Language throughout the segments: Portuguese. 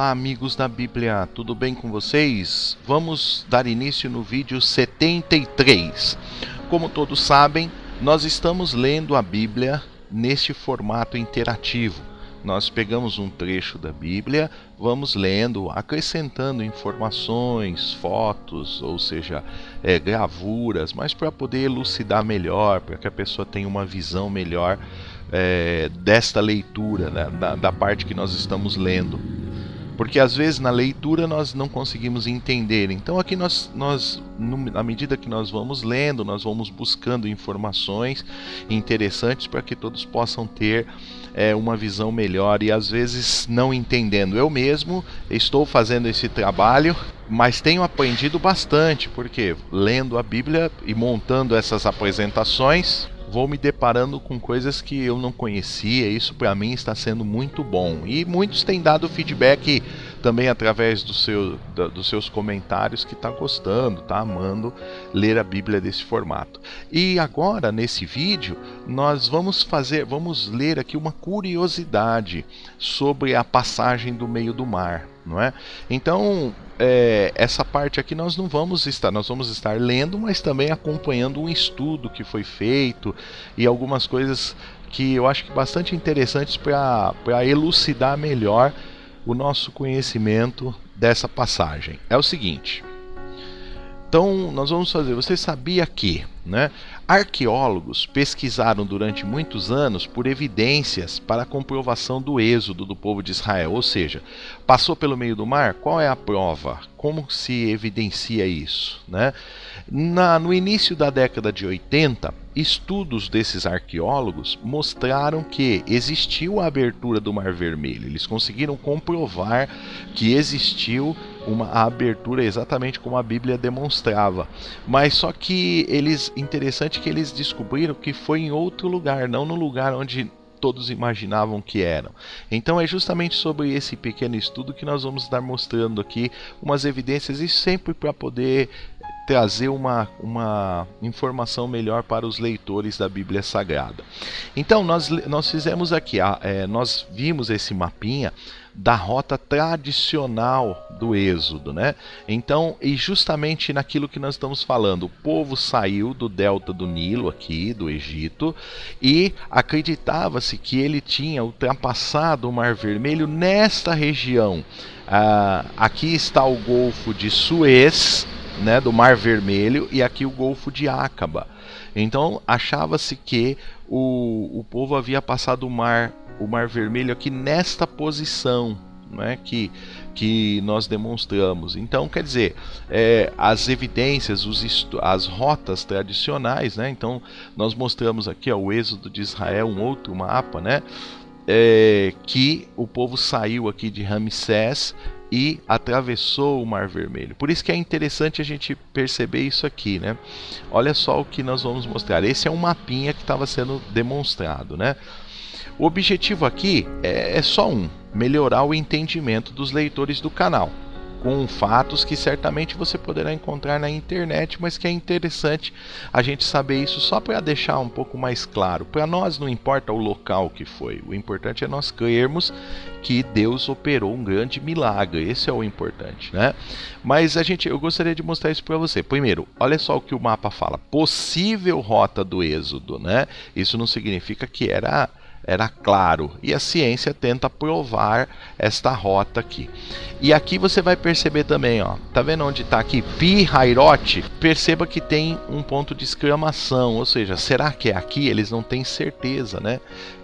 Olá, amigos da Bíblia, tudo bem com vocês? Vamos dar início no vídeo 73. Como todos sabem, nós estamos lendo a Bíblia neste formato interativo. Nós pegamos um trecho da Bíblia, vamos lendo, acrescentando informações, fotos, ou seja, gravuras, mas para poder elucidar melhor, para que a pessoa tenha uma visão melhor desta leitura, né, da parte que nós estamos lendo. Porque às vezes na leitura nós não conseguimos entender. Então aqui à medida que nós vamos lendo, nós vamos buscando informações interessantes para que todos possam ter uma visão melhor e às vezes não entendendo. Eu mesmo estou fazendo esse trabalho, mas tenho aprendido bastante, porque lendo a Bíblia e montando essas apresentações, vou me deparando com coisas que eu não conhecia. Isso para mim está sendo muito bom. E muitos têm dado feedback também através dos seus comentários que está gostando, está amando ler a Bíblia desse formato. E agora, nesse vídeo, nós vamos ler aqui uma curiosidade sobre a passagem do meio do mar, não é? Então, essa parte aqui nós vamos estar lendo, mas também acompanhando um estudo que foi feito e algumas coisas que eu acho que bastante interessantes para elucidar melhor o nosso conhecimento dessa passagem. É o seguinte. Então, nós vamos fazer. Você sabia que, né, arqueólogos pesquisaram durante muitos anos por evidências para a comprovação do êxodo do povo de Israel? Ou seja, passou pelo meio do mar? Qual é a prova? Como se evidencia isso, né? No início da década de 80, estudos desses arqueólogos mostraram que existiu a abertura do Mar Vermelho. Eles conseguiram comprovar que existiu a abertura exatamente como a Bíblia demonstrava. Mas só que interessante que eles descobriram que foi em outro lugar, não no lugar onde todos imaginavam que eram. Então é justamente sobre esse pequeno estudo que nós vamos estar mostrando aqui umas evidências, e sempre para poder trazer uma informação melhor para os leitores da Bíblia Sagrada. Então nós fizemos aqui, nós vimos esse mapinha da rota tradicional do Êxodo, né? Então, e justamente naquilo que nós estamos falando, o povo saiu do delta do Nilo aqui, do Egito, e acreditava-se que ele tinha ultrapassado o Mar Vermelho nesta região. Aqui está o Golfo de Suez, né, do Mar Vermelho, e aqui o Golfo de Acaba. Então achava-se que o povo havia passado o Mar Vermelho aqui nesta posição, né, que nós demonstramos. Então, quer dizer, as evidências, as rotas tradicionais, né? Então nós mostramos aqui o Êxodo de Israel, um outro mapa, né, que o povo saiu aqui de Ramsés e atravessou o Mar Vermelho. Por isso que é interessante a gente perceber isso aqui, né? Olha só o que nós vamos mostrar. Esse é um mapinha que estava sendo demonstrado, né? O objetivo aqui é só melhorar o entendimento dos leitores do canal, com fatos que certamente você poderá encontrar na internet, mas que é interessante a gente saber isso só para deixar um pouco mais claro. Para nós não importa o local que foi, o importante é nós crermos que Deus operou um grande milagre. Esse é o importante, né? Mas eu gostaria de mostrar isso para você. Primeiro, olha só o que o mapa fala: possível rota do Êxodo, né? Isso não significa que era claro, e a ciência tenta provar esta rota aqui. E aqui você vai perceber também, ó, tá vendo onde está aqui Pi-Hahiroth? Perceba que tem um ponto de exclamação, ou seja, será que é aqui? Eles não têm certeza, né,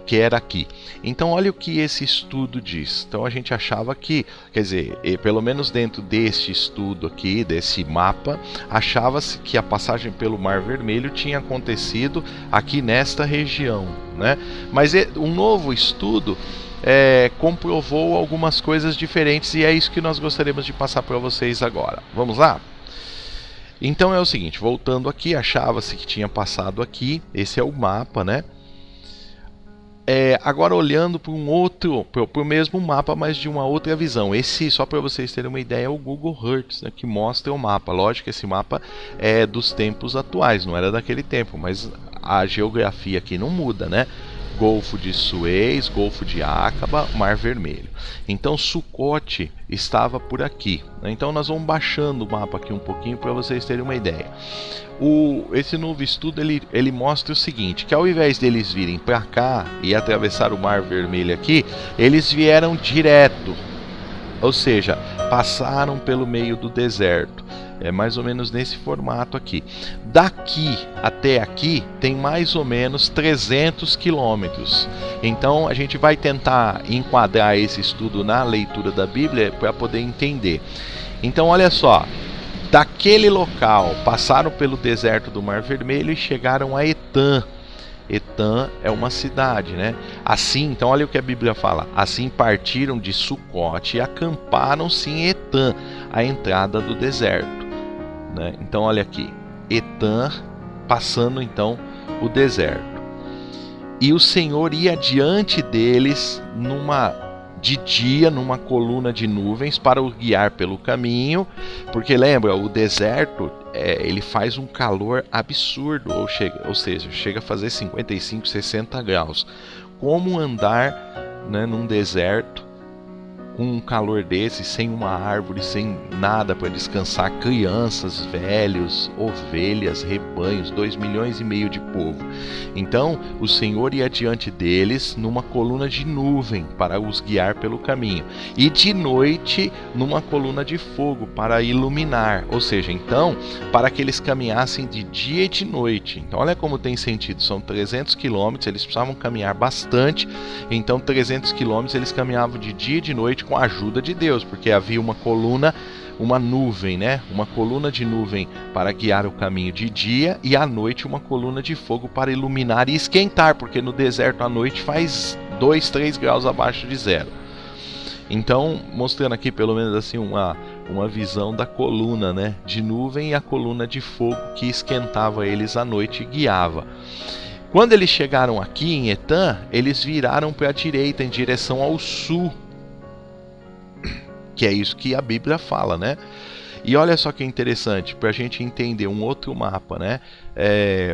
que era aqui. Então olha o que esse estudo diz. Então a gente achava que, quer dizer, pelo menos dentro deste estudo aqui, desse mapa, achava-se que a passagem pelo Mar Vermelho tinha acontecido aqui nesta região, né? Mas um novo estudo comprovou algumas coisas diferentes, e é isso que nós gostaríamos de passar para vocês agora. Vamos lá? Então é o seguinte, voltando aqui, achava-se que tinha passado aqui, esse é o mapa, né? Agora olhando para o mesmo mapa, mas de uma outra visão. Esse, só para vocês terem uma ideia, é o Google Earth, né, que mostra o mapa. Lógico que esse mapa é dos tempos atuais, não era daquele tempo, mas a geografia aqui não muda, né? Golfo de Suez, Golfo de Acaba, Mar Vermelho. Então Sucote estava por aqui. Então nós vamos baixando o mapa aqui um pouquinho para vocês terem uma ideia. Esse novo estudo ele mostra o seguinte, que ao invés deles virem para cá e atravessar o Mar Vermelho aqui, eles vieram direto, ou seja, passaram pelo meio do deserto. É mais ou menos nesse formato aqui. Daqui até aqui tem mais ou menos 300 quilômetros. Então a gente vai tentar enquadrar esse estudo na leitura da Bíblia para poder entender. Então olha só, daquele local passaram pelo deserto do Mar Vermelho e chegaram a Etã. Etã é uma cidade, né? Assim, então olha o que a Bíblia fala. Assim partiram de Sucote e acamparam-se em Etã, a entrada do deserto. Então olha aqui, Etã passando então o deserto. E o Senhor ia diante deles de dia numa coluna de nuvens para o guiar pelo caminho, porque lembra, o deserto ele faz um calor absurdo, ou seja, chega a fazer 55, 60 graus. Como andar, num deserto com um calor desse, sem uma árvore, sem nada para descansar, crianças, velhos, ovelhas, rebanhos, 2,5 milhões de povo. Então o Senhor ia diante deles numa coluna de nuvem para os guiar pelo caminho, e de noite numa coluna de fogo para iluminar, ou seja, então para que eles caminhassem de dia e de noite. Então olha como tem sentido, são 300 quilômetros, eles precisavam caminhar bastante, então 300 quilômetros eles caminhavam de dia e de noite com a ajuda de Deus, porque havia uma coluna, uma nuvem, uma coluna de nuvem para guiar o caminho de dia, e à noite uma coluna de fogo para iluminar e esquentar, porque no deserto à noite faz 2, 3 graus abaixo de zero. Então, mostrando aqui pelo menos assim uma visão da coluna, de nuvem, e a coluna de fogo que esquentava eles à noite e guiava. Quando eles chegaram aqui em Etã, eles viraram para a direita em direção ao sul, que é isso que a Bíblia fala, E olha só que interessante, para a gente entender um outro mapa,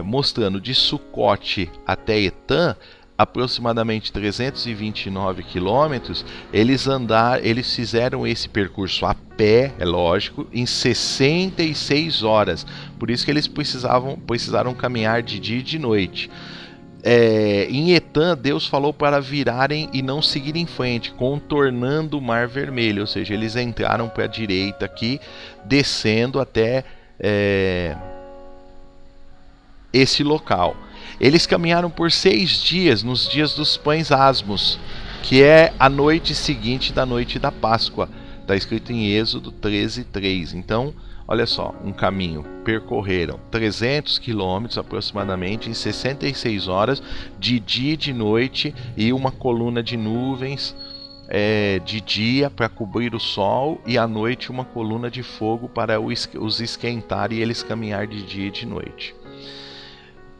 mostrando de Sucote até Etã, aproximadamente 329 quilômetros, eles fizeram esse percurso a pé, é lógico, em 66 horas. Por isso que eles precisaram caminhar de dia e de noite. Em Etã, Deus falou para virarem e não seguir em frente, contornando o Mar Vermelho, ou seja, eles entraram para a direita aqui, descendo até esse local. Eles caminharam por 6 dias, nos dias dos pães asmos, que é a noite seguinte da noite da Páscoa. Está escrito em Êxodo 13:3. Então, olha só, um caminho, percorreram 300 quilômetros aproximadamente em 66 horas, de dia e de noite, e uma coluna de nuvens de dia para cobrir o sol, e à noite uma coluna de fogo para os esquentar e eles caminhar de dia e de noite.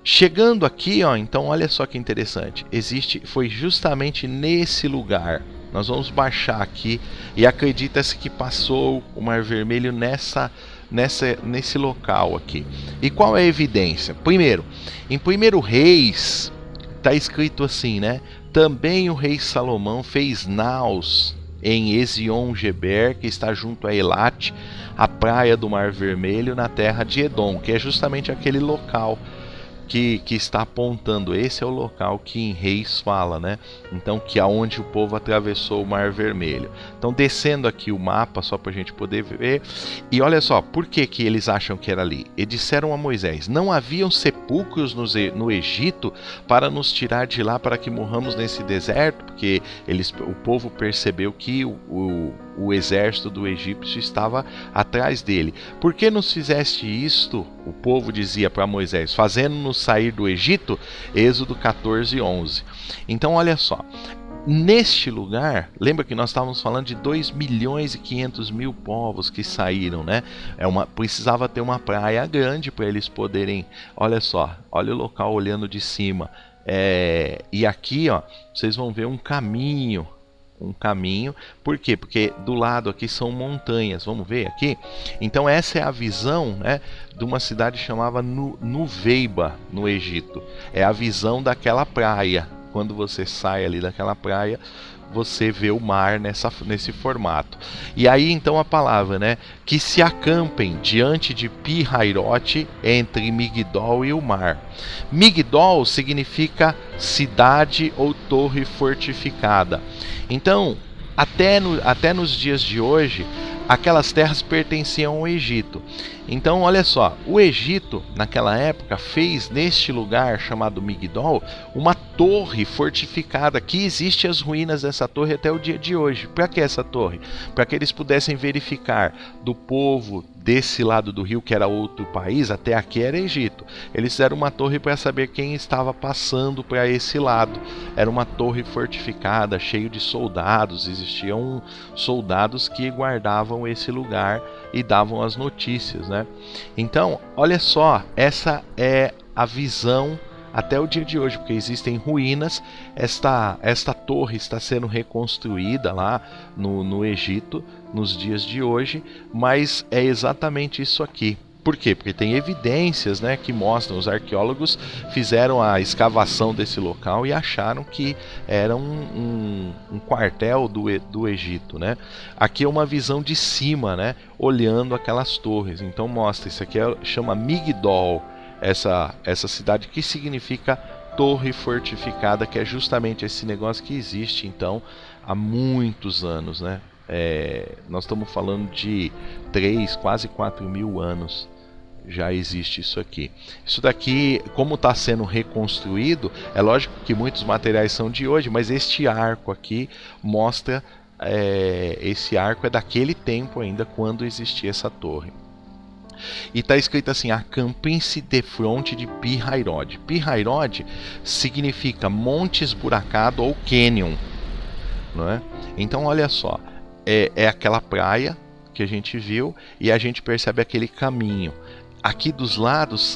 Chegando aqui, então olha só que interessante, foi justamente nesse lugar. Nós vamos baixar aqui, e acredita-se que passou o Mar Vermelho nesse local aqui. E qual é a evidência? Primeiro, em 1 Reis, está escrito assim, também o rei Salomão fez naus em Ezion-Geber, que está junto a Elate, a praia do Mar Vermelho, na terra de Edom, que é justamente aquele local que está apontando. Esse é o local que em Reis fala, Então, que é onde o povo atravessou o Mar Vermelho. Então, descendo aqui o mapa, só para a gente poder ver. E olha só, por que eles acham que era ali? E disseram a Moisés: não haviam sepulcros no Egito para nos tirar de lá para que morramos nesse deserto? Porque o povo percebeu que o exército do egípcio estava atrás dele. Por que nos fizeste isto? O povo dizia para Moisés, fazendo-nos sair do Egito. Êxodo 14:11. Então olha só, neste lugar, lembra que nós estávamos falando de 2.500.000 povos que saíram, precisava ter uma praia grande para eles poderem, olha só, olha o local olhando de cima, e aqui vocês vão ver um caminho, por quê? Porque do lado aqui são montanhas, vamos ver aqui? Então essa é a visão de uma cidade chamada Nuveiba, no Egito. É a visão daquela praia. Quando você sai ali daquela praia, você vê o mar nesse formato. E aí então a palavra, né? Que se acampem diante de Pi-Hairote, entre Migdol e o mar. Migdol significa cidade ou torre fortificada. Então, até nos dias de hoje, aquelas terras pertenciam ao Egito. Então, olha só, o Egito, naquela época, fez neste lugar chamado Migdol uma torre fortificada, que existe as ruínas dessa torre até o dia de hoje. Para que essa torre? Para que eles pudessem verificar do povo desse lado do rio, que era outro país, até aqui era Egito. Eles fizeram uma torre para saber quem estava passando para esse lado. Era uma torre fortificada, cheio de soldados. Existiam soldados que guardavam esse lugar e davam as notícias, né? Então, olha só, essa é a visão até o dia de hoje, porque existem ruínas. Esta torre está sendo reconstruída lá no Egito nos dias de hoje, mas é exatamente isso aqui. Por quê? Porque tem evidências, né, que mostram, os arqueólogos fizeram a escavação desse local e acharam que era um quartel do Egito, né? Aqui é uma visão de cima, né, olhando aquelas torres. Então mostra, isso aqui chama Migdol, essa cidade, que significa torre fortificada, que é justamente esse negócio que existe então há muitos anos, né? Nós estamos falando de 3, quase 4 mil anos já existe isso aqui. Isso daqui, como está sendo reconstruído, é lógico que muitos materiais são de hoje, mas este arco aqui mostra, esse arco é daquele tempo ainda, quando existia essa torre. E está escrito assim: acampem-se defronte de Pi-Hairode. Pi-Hairode significa monte esburacado ou canyon, não é? Então olha só, é aquela praia que a gente viu e a gente percebe aquele caminho. Aqui dos lados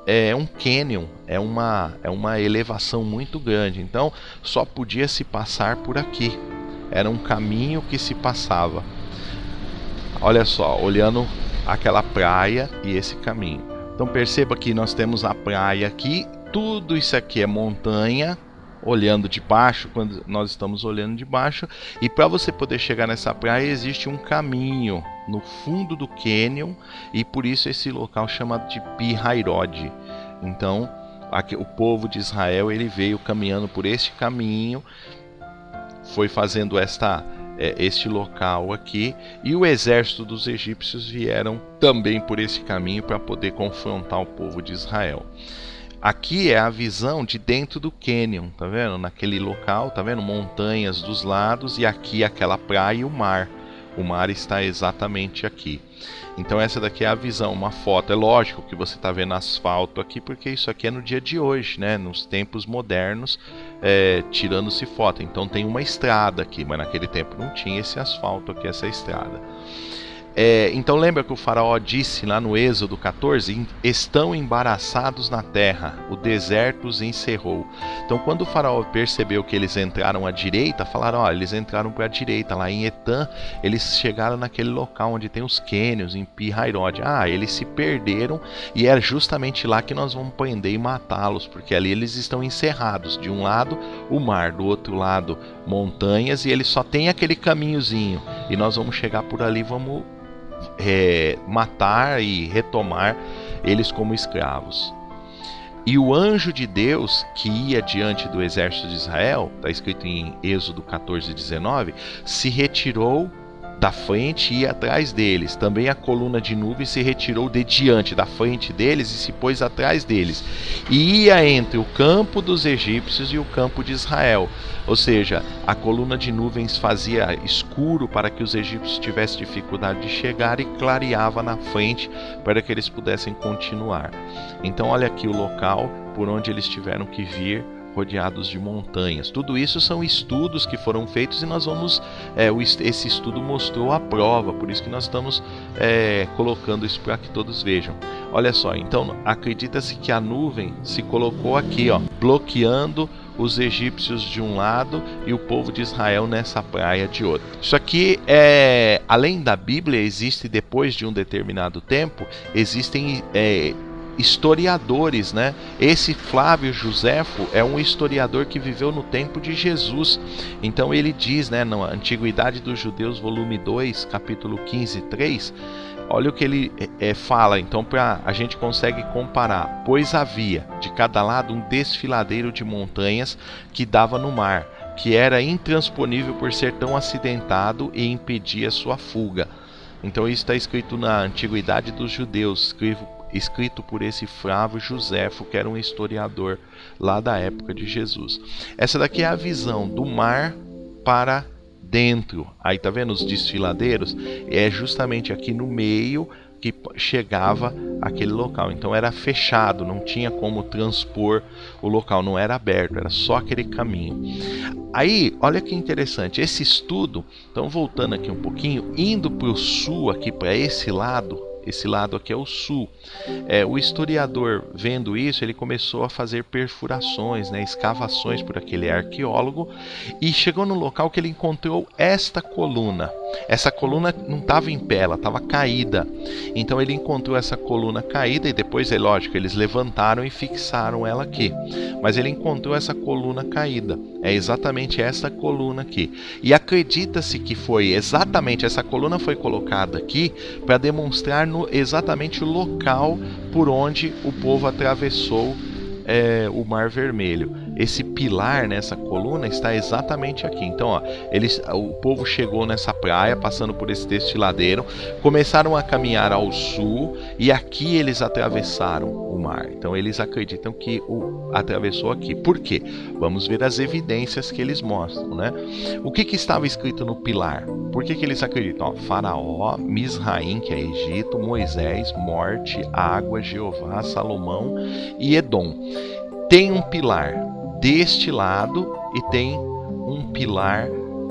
é um canyon, é uma elevação muito grande. Então só podia se passar por aqui. Era um caminho que se passava. Olha só, olhando aquela praia e esse caminho. Então perceba que nós temos a praia aqui. Tudo isso aqui é montanha, olhando de baixo, quando nós estamos olhando de baixo, e para você poder chegar nessa praia existe um caminho no fundo do cânion, e por isso esse local chamado de Pi-Hairode. Então aqui, o povo de Israel, ele veio caminhando por este caminho, foi fazendo este local aqui, e o exército dos egípcios vieram também por esse caminho para poder confrontar o povo de Israel. Aqui é a visão de dentro do cânion, tá vendo? Naquele local, tá vendo? Montanhas dos lados, e aqui aquela praia e o mar. O mar está exatamente aqui. Então essa daqui é a visão, uma foto. É lógico que você está vendo asfalto aqui, porque isso aqui é no dia de hoje, né? Nos tempos modernos, tirando-se foto. Então tem uma estrada aqui, mas naquele tempo não tinha esse asfalto aqui, essa estrada. Então lembra que o faraó disse lá no Êxodo 14: estão embaraçados na terra, o deserto os encerrou. Então quando o faraó percebeu que eles entraram à direita, falaram: eles entraram para a direita. Lá em Etam, eles chegaram naquele local onde tem os cânions, em Pi-Hairode. Eles se perderam, e é justamente lá que nós vamos prender e matá-los, porque ali eles estão encerrados. De um lado o mar, do outro lado montanhas, e eles só tem aquele caminhozinho, e nós vamos chegar por ali, vamos matar e retomar eles como escravos. E o anjo de Deus que ia diante do exército de Israel, está escrito em Êxodo 14:19, se retirou da frente e ia atrás deles. Também a coluna de nuvem se retirou de diante da frente deles e se pôs atrás deles, e ia entre o campo dos egípcios e o campo de Israel. Ou seja, a coluna de nuvens fazia escuro para que os egípcios tivessem dificuldade de chegar, e clareava na frente para que eles pudessem continuar. Então olha aqui o local por onde eles tiveram que vir, rodeados de montanhas. Tudo isso são estudos que foram feitos, e nós vamos esse estudo mostrou a prova, por isso que nós estamos colocando isso para que todos vejam. Olha só, então acredita-se que a nuvem se colocou aqui, bloqueando os egípcios de um lado e o povo de Israel nessa praia de outro. Isso aqui além da Bíblia, existe, depois de um determinado tempo, existem historiadores, né? Esse Flávio Josefo é um historiador que viveu no tempo de Jesus. Então ele diz, né, na Antiguidade dos Judeus, volume 2, capítulo 15, 3, olha o que ele fala. Então a gente consegue comparar. Pois havia de cada lado um desfiladeiro de montanhas que dava no mar, que era intransponível por ser tão acidentado e impedia sua fuga. Então isso está escrito na Antiguidade dos Judeus, escrito por esse Flávio Josefo, que era um historiador lá da época de Jesus. Essa daqui é a visão do mar para dentro. Aí tá vendo os desfiladeiros? É justamente aqui no meio que chegava aquele local. Então era fechado, não tinha como transpor o local, não era aberto, era só aquele caminho. Aí, olha que interessante, esse estudo, então voltando aqui um pouquinho, indo para o sul, aqui para esse lado aqui é o sul. O historiador, vendo isso, ele começou a fazer perfurações, né, escavações por aquele arqueólogo, e chegou no local que ele encontrou esta coluna. Essa coluna não estava em pé, ela estava caída. Então ele encontrou essa coluna caída e depois, é lógico, eles levantaram e fixaram ela aqui. Mas ele encontrou essa coluna caída. É exatamente essa coluna aqui. E acredita-se que foi exatamente essa coluna foi colocada aqui para demonstrar exatamente o local por onde o povo atravessou o Mar Vermelho. Esse pilar nessa coluna está exatamente aqui. Então, ó, o povo chegou nessa praia, passando por esse desfiladeiro, começaram a caminhar ao sul e aqui eles atravessaram o mar. Então, eles acreditam que atravessou aqui. Por quê? Vamos ver as evidências que eles mostram, né? O que estava escrito no pilar? Por que eles acreditam? Ó, Faraó, Misraim, que é Egito, Moisés, morte, água, Jeová, Salomão e Edom. Tem um pilar deste lado e tem um pilar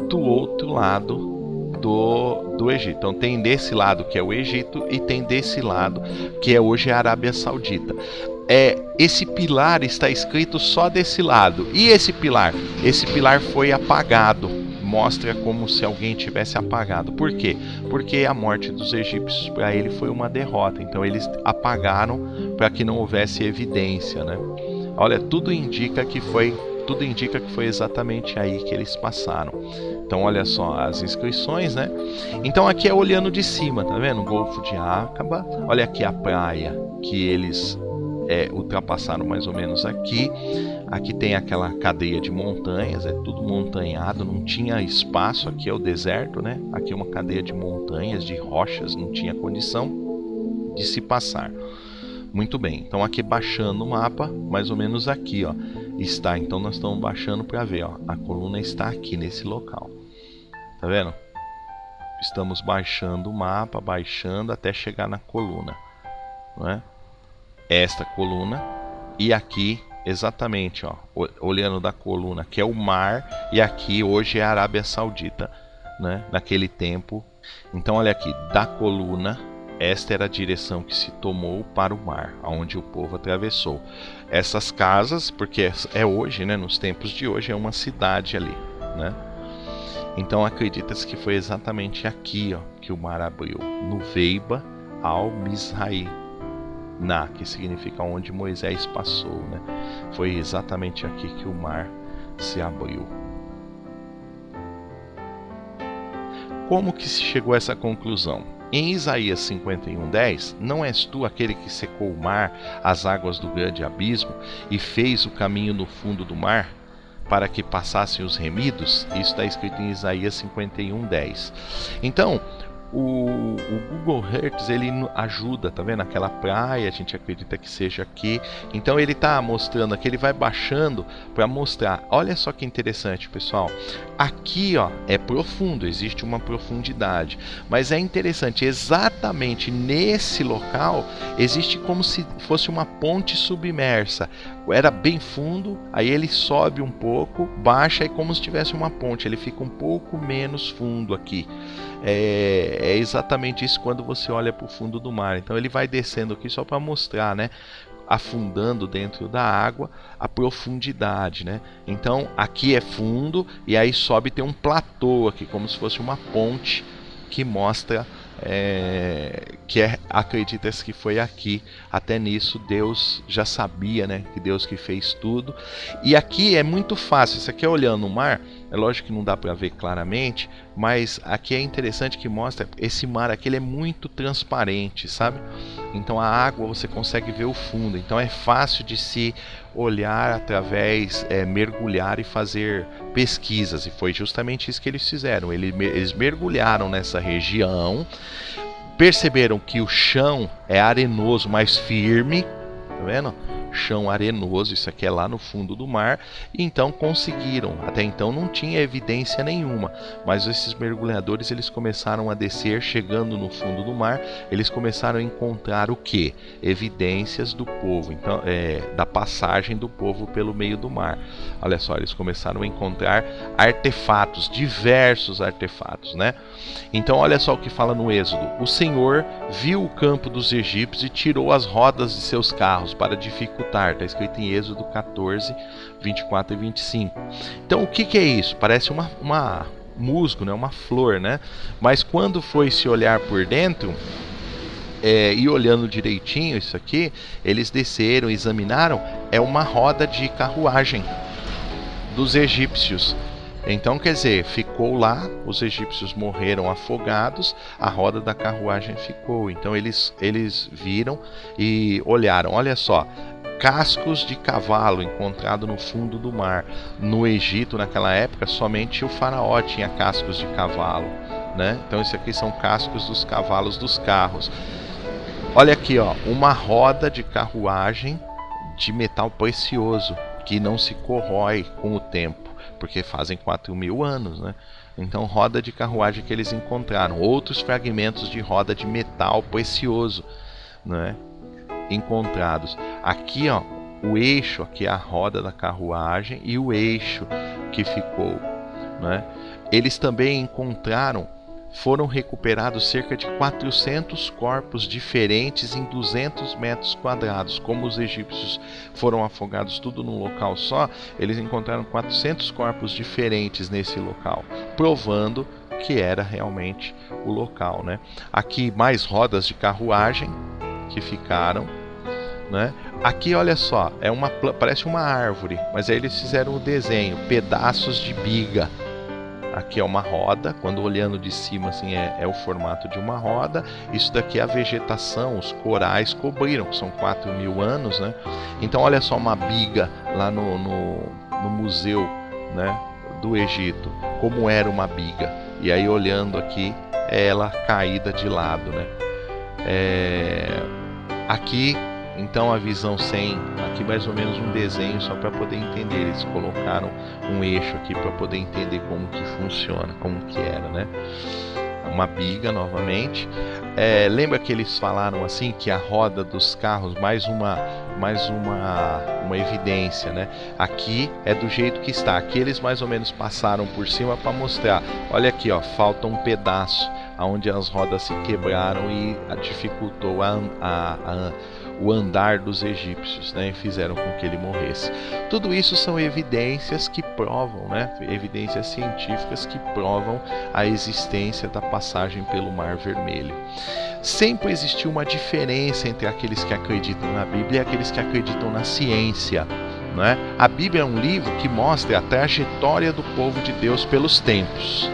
do outro lado do Egito. Então tem desse lado que é o Egito e tem desse lado que é hoje a Arábia Saudita. Esse pilar está escrito só desse lado. E esse pilar? Esse pilar foi apagado. Mostra como se alguém tivesse apagado. Por quê? Porque a morte dos egípcios para ele foi uma derrota. Então eles apagaram para que não houvesse evidência, né? Olha, tudo indica que foi exatamente aí que eles passaram. Então olha só as inscrições, né? Então aqui é olhando de cima, tá vendo? O Golfo de Aqaba. Olha aqui a praia que eles ultrapassaram mais ou menos aqui. Aqui tem aquela cadeia de montanhas, é tudo montanhado, não tinha espaço, aqui é o deserto, né? Aqui é uma cadeia de montanhas, de rochas, não tinha condição de se passar. Muito bem, então aqui baixando o mapa, mais ou menos aqui, ó, está. Então nós estamos baixando para ver, ó, a coluna está aqui nesse local. Tá vendo? Estamos baixando o mapa, baixando até chegar na coluna, não é? Esta coluna e aqui exatamente, ó, olhando da coluna, que é o mar, e aqui hoje é a Arábia Saudita, né? Naquele tempo. Então olha aqui, da coluna, esta era a direção que se tomou para o mar, aonde o povo atravessou. Essas casas, porque é hoje, né, nos tempos de hoje, é uma cidade ali, né? Então acredita-se que foi exatamente aqui, ó, que o mar abriu, no Veiba al-Mizraim, que significa onde Moisés passou, né? Foi exatamente aqui que o mar se abriu. Como que se chegou a essa conclusão? Em Isaías 51:10, não és tu aquele que secou o mar, as águas do grande abismo, e fez o caminho no fundo do mar, para que passassem os remidos? Isso está escrito em Isaías 51:10. Então, o Google Earth, ele ajuda, tá vendo? Aquela praia, a gente acredita que seja aqui. Então ele está mostrando aqui, ele vai baixando para mostrar. Olha só que interessante, pessoal. Aqui, ó, é profundo, existe uma profundidade. Mas é interessante, exatamente nesse local existe como se fosse uma ponte submersa. Era bem fundo, aí ele sobe um pouco, baixa, e como se tivesse uma ponte, ele fica um pouco menos fundo aqui. É exatamente isso quando você olha para o fundo do mar. Então ele vai descendo aqui só para mostrar, né? Afundando dentro da água, a profundidade, né? Então aqui é fundo e aí sobe, tem um platô aqui, como se fosse uma ponte que mostra acredita-se que foi aqui. Até nisso Deus já sabia, né, que Deus que fez tudo. E aqui é muito fácil, isso aqui é olhando o mar, é lógico que não dá para ver claramente, mas aqui é interessante que mostra, esse mar aqui ele é muito transparente, sabe? Então a água você consegue ver o fundo, então é fácil de se olhar através, mergulhar e fazer pesquisas, e foi justamente isso que eles fizeram. Eles mergulharam nessa região, perceberam que o chão é arenoso, mais firme, tá vendo? Chão arenoso, isso aqui é lá no fundo do mar, e então conseguiram. Até então não tinha evidência nenhuma, mas esses mergulhadores eles começaram a descer, chegando no fundo do mar, eles começaram a encontrar o que? Evidências do povo, então da passagem do povo pelo meio do mar. Olha só, eles começaram a encontrar artefatos, diversos artefatos, né? Então olha só o que fala no Êxodo: o Senhor viu o campo dos egípcios e tirou as rodas de seus carros para dificultar. Está escrito em Êxodo 14, 24 e 25. Então o que é isso? Parece uma musgo, né? Uma flor, né? Mas quando foi se olhar por dentro, e olhando direitinho isso aqui, eles desceram, examinaram, é uma roda de carruagem dos egípcios. Então, quer dizer, ficou lá, os egípcios morreram afogados, a roda da carruagem ficou. Então eles viram e olharam, olha só, cascos de cavalo encontrado no fundo do mar. No Egito, naquela época, somente o faraó tinha cascos de cavalo, né? Então isso aqui são cascos dos cavalos dos carros. Olha aqui, ó, uma roda de carruagem de metal precioso que não se corrói com o tempo, porque fazem 4.000 anos, né? Então, roda de carruagem que eles encontraram. Outros fragmentos de roda de metal precioso, né, encontrados. Aqui, ó, o eixo, aqui é a roda da carruagem e o eixo que ficou, né? Eles também encontraram, foram recuperados cerca de 400 corpos diferentes em 200 metros quadrados. Como os egípcios foram afogados tudo num local só, eles encontraram 400 corpos diferentes nesse local, provando que era realmente o local, né? Aqui mais rodas de carruagem que ficaram, né? Aqui olha só, parece uma árvore, mas aí eles fizeram o desenho, pedaços de biga. Aqui é uma roda, quando olhando de cima assim é o formato de uma roda. Isso daqui é a vegetação, os corais cobriram, que são 4.000 anos, né? Então olha só uma biga lá no museu, né, do Egito, como era uma biga. E aí olhando aqui, é ela caída de lado, né? Aqui então a visão 100, aqui mais ou menos um desenho só para poder entender. Eles colocaram um eixo aqui para poder entender como que funciona, como que era, né? Uma biga novamente. Lembra que eles falaram assim que a roda dos carros, mais uma evidência, né? Aqui é do jeito que está. Aqui eles mais ou menos passaram por cima para mostrar. Olha aqui, ó, falta um pedaço onde as rodas se quebraram e dificultou o andar dos egípcios, né? E fizeram com que ele morresse. Tudo isso são evidências que provam, né? Evidências científicas que provam a existência da passagem pelo Mar Vermelho. Sempre existiu uma diferença entre aqueles que acreditam na Bíblia e aqueles que acreditam na ciência, né? A Bíblia é um livro que mostra a trajetória do povo de Deus pelos tempos.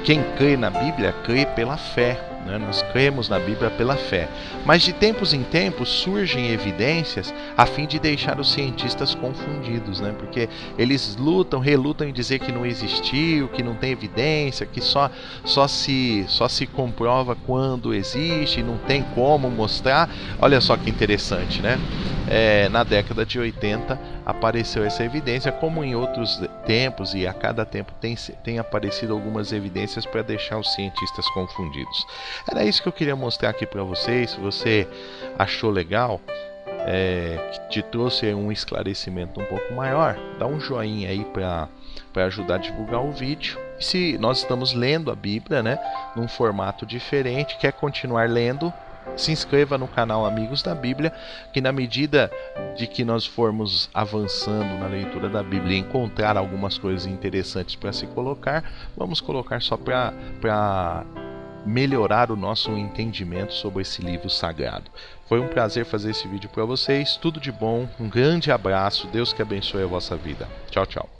Quem crê na Bíblia crê pela fé, né? Nós cremos na Bíblia pela fé. Mas de tempos em tempos surgem evidências a fim de deixar os cientistas confundidos, né? Porque eles relutam em dizer que não existiu, que não tem evidência, que só se comprova quando existe, não tem como mostrar. Olha só que interessante, né? Na década de 80 apareceu essa evidência, como em outros tempos, e a cada tempo tem aparecido algumas evidências para deixar os cientistas confundidos. Era isso que eu queria mostrar aqui para vocês. Se você achou legal, que te trouxe um esclarecimento um pouco maior, dá um joinha aí para ajudar a divulgar o vídeo. E se nós estamos lendo a Bíblia, né, num formato diferente, quer continuar lendo, se inscreva no canal Amigos da Bíblia, que na medida de que nós formos avançando na leitura da Bíblia e encontrar algumas coisas interessantes para se colocar, vamos colocar só para melhorar o nosso entendimento sobre esse livro sagrado. Foi um prazer fazer esse vídeo para vocês. Tudo de bom, um grande abraço, Deus que abençoe a vossa vida. Tchau, tchau.